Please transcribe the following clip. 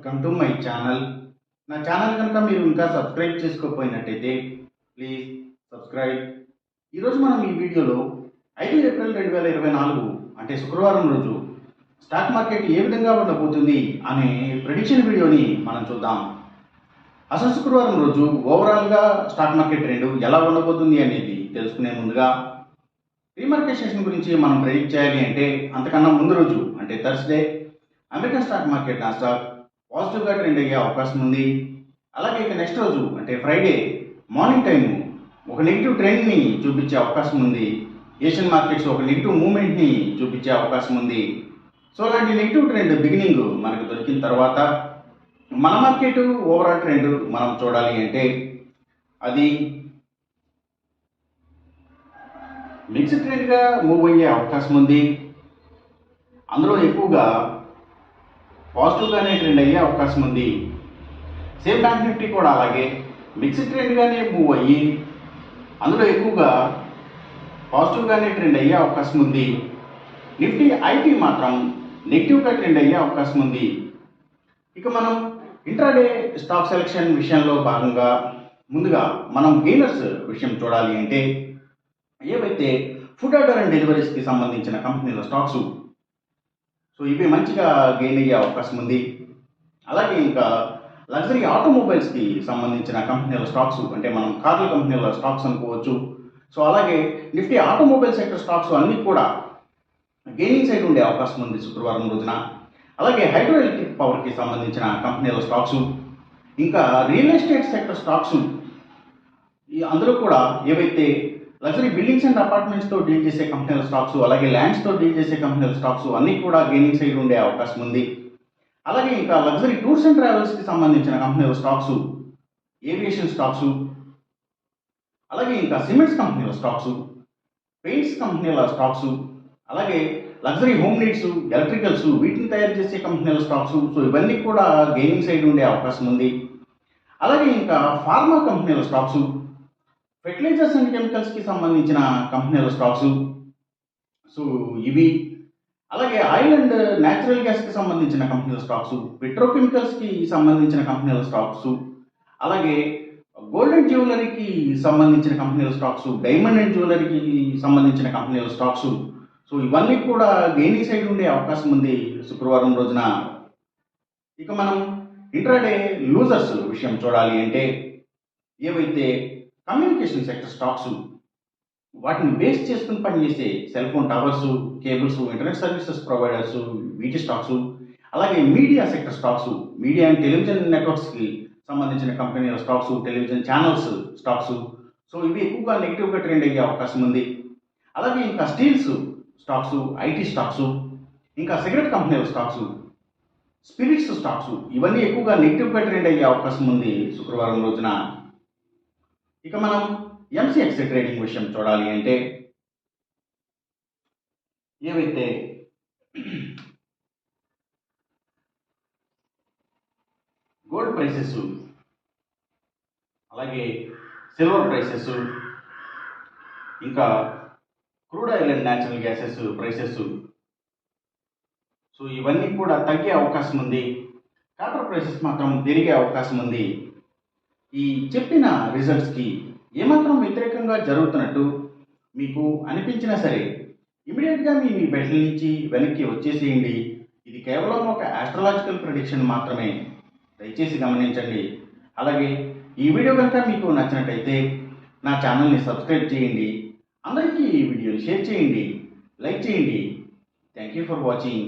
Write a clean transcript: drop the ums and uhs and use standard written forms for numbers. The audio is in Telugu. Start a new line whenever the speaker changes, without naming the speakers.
Welcome to my channel. నా ఛానల్ కనుక మీరు ఇంకా సబ్స్క్రైబ్ చేసుకోకపోయినట్టయితే ప్లీజ్ సబ్స్క్రైబ్. ఈరోజు మనం ఈ వీడియోలో 5 ఏప్రిల్ 2024 అంటే శుక్రవారం రోజు స్టాక్ మార్కెట్ ఏ విధంగా ఉండబోతుంది అనే ప్రెడిక్షన్ వీడియోని మనం చూద్దాం. అసలు శుక్రవారం రోజు ఓవరాల్గా స్టాక్ మార్కెట్ ట్రెండ్ ఎలా ఉండబోతుంది అనేది తెలుసుకునే ముందుగా ప్రీమార్కెట్ సెషన్ గురించి మనం ప్రెడిక్ట్ చేయాలి అంటే అంతకన్నా ముందు రోజు అంటే Thursday American stock market Nasdaq పాజిటివ్గా ట్రెండ్ అయ్యే అవకాశం ఉంది. అలాగే ఇక నెక్స్ట్ రోజు అంటే ఫ్రైడే మార్నింగ్ టైం ఒక నెగిటివ్ ట్రెండ్ని చూపించే అవకాశం ఉంది. ఏషియన్ మార్కెట్స్ ఒక నెగిటివ్ మూమెంట్ని చూపించే అవకాశం ఉంది. సో అలాంటి నెగిటివ్ ట్రెండ్ బిగినింగ్ మనకు దొరికిన తర్వాత మన మార్కెట్ ఓవరాల్ ట్రెండ్ మనం చూడాలి అంటే అది మిక్స్డ్ ట్రెండ్గా మూవ్ అయ్యే అవకాశం ఉంది. అందులో ఎక్కువగా పాజిటివ్గానే ట్రెండ్ అయ్యే అవకాశం ఉంది. సేమ్ బ్యాంక్ నిఫ్టీ కూడా అలాగే మిక్స్డ్ ట్రెండ్గానే మూవ్ అయ్యి అందులో ఎక్కువగా పాజిటివ్గానే ట్రెండ్ అయ్యే అవకాశం ఉంది. నిఫ్టీ ఐటీ మాత్రం నెగిటివ్గా ట్రెండ్ అయ్యే అవకాశం ఉంది. ఇక మనం ఇంట్రాడే స్టాక్ సెలెక్షన్ విషయంలో భాగంగా ముందుగా మనం గెయినర్స్ విషయం చూడాలి అంటే ఏవైతే ఫుడ్ ఆర్డర్ అండ్ డెలివరీస్కి సంబంధించిన కంపెనీల స్టాక్స్ సో ఇవి మంచిగా గెయిన్ అయ్యే అవకాశం ఉంది. అలాగే ఇంకా లగ్జరీ ఆటోమొబైల్స్కి సంబంధించిన కంపెనీల స్టాక్స్ అంటే మనం కార్ల కంపెనీల స్టాక్స్ అనుకోవచ్చు. సో అలాగే నిఫ్టీ ఆటోమొబైల్ సెక్టర్ స్టాక్స్ అన్నీ కూడా గెయినింగ్ సైడ్ ఉండే అవకాశం ఉంది శుక్రవారం రోజున. అలాగే హైడ్రో ఎలక్ట్రిక్ పవర్కి సంబంధించిన కంపెనీల స్టాక్స్ ఇంకా రియల్ ఎస్టేట్ సెక్టర్ స్టాక్స్ అందులో కూడా ఏవైతే లగ్జరీ బిల్డింగ్స్ అండ్ అపార్ట్మెంట్స్తో డీల్ చేసే కంపెనీల స్టాక్స్ అలాగే ల్యాండ్స్తో డీల్ చేసే కంపెనీల స్టాక్స్ అన్నీ కూడా గెయినింగ్ సైడ్ ఉండే అవకాశం ఉంది. అలాగే ఇంకా లగ్జరీ టూర్స్ అండ్ ట్రావెల్స్కి సంబంధించిన కంపెనీల స్టాక్స్, ఏవియేషన్ స్టాక్స్, అలాగే ఇంకా సిమెంట్స్ కంపెనీల స్టాక్స్, పెయింట్స్ కంపెనీల స్టాక్స్, అలాగే లగ్జరీ హోమ్ నీడ్స్, ఎలక్ట్రికల్స్ వీటిని తయారు చేసే కంపెనీల స్టాక్స్ సో ఇవన్నీ కూడా గెయినింగ్ సైడ్ ఉండే అవకాశం ఉంది. అలాగే ఇంకా ఫార్మా కంపెనీల స్టాక్స్, ఫెర్టిలైజర్స్ అండ్ కెమికల్స్కి సంబంధించిన కంపెనీల స్టాక్స్ సో ఇవి, అలాగే ఆయిల్ అండ్ న్యాచురల్ గ్యాస్కి సంబంధించిన కంపెనీల స్టాక్స్, పెట్రోకెమికల్స్కి సంబంధించిన కంపెనీల స్టాక్స్, అలాగే గోల్డ్ అండ్ జ్యువెలరీకి సంబంధించిన కంపెనీల స్టాక్స్, డైమండ్ అండ్ జ్యువెలరీకి సంబంధించిన కంపెనీల స్టాక్స్ సో ఇవన్నీ కూడా గెయినింగ్ సైడ్ ఉండే అవకాశం ఉంది శుక్రవారం రోజున. ఇక మనం ఇంట్రాడే లూజర్స్ విషయం చూడాలి అంటే ఏవైతే కమ్యూనికేషన్ సెక్టర్ స్టాక్స్ వాటిని బేస్ చేసుకుని పనిచేసే cell phone towers, cables, internet services providers వీటి స్టాక్స్, అలాగే media sector stocks, media and television నెట్వర్క్స్కి సంబంధించిన కంపెనీల stocks, television channels stocks so ఇవి ఎక్కువగా నెగిటివ్గా ట్రెండ్ అయ్యే అవకాశం ఉంది. అలాగే ఇంకా స్టీల్స్ స్టాక్స్, ఐటీ స్టాక్స్, ఇంకా సిగరెట్ కంపెనీల స్టాక్స్, స్పిరిట్స్ స్టాక్స్ ఇవన్నీ ఎక్కువగా నెగిటివ్గా ట్రెండ్ అయ్యే అవకాశం ఉంది శుక్రవారం రోజున. ఇక మనం ఎంసీఎక్స్ ట్రేడింగ్ విషయం చూడాలి అంటే ఏవైతే గోల్డ్ ప్రైసెస్, అలాగే సిల్వర్ ప్రైసెస్, ఇంకా crude oil and natural gases prices so ఇవన్నీ కూడా తగ్గే అవకాశం ఉంది. కాపర్ ప్రైసెస్ మాత్రం పెరిగే అవకాశం ఉంది. ఈ చెప్పిన రిజల్ట్స్కి ఏమాత్రం వ్యతిరేకంగా జరుగుతున్నట్టు మీకు అనిపించినా సరే ఇమీడియట్గా మీ బెడ్ల నుంచి వెనక్కి వచ్చేసేయండి. ఇది కేవలం ఒక ఆస్ట్రాలజికల్ ప్రెడిక్షన్ మాత్రమే, దయచేసి గమనించండి. అలాగే ఈ వీడియో కనుక మీకు నచ్చినట్టయితే నా ఛానల్ని సబ్స్క్రైబ్ చేయండి, అందరికీ ఈ వీడియోని షేర్ చేయండి, లైక్ చేయండి. Thank you for watching.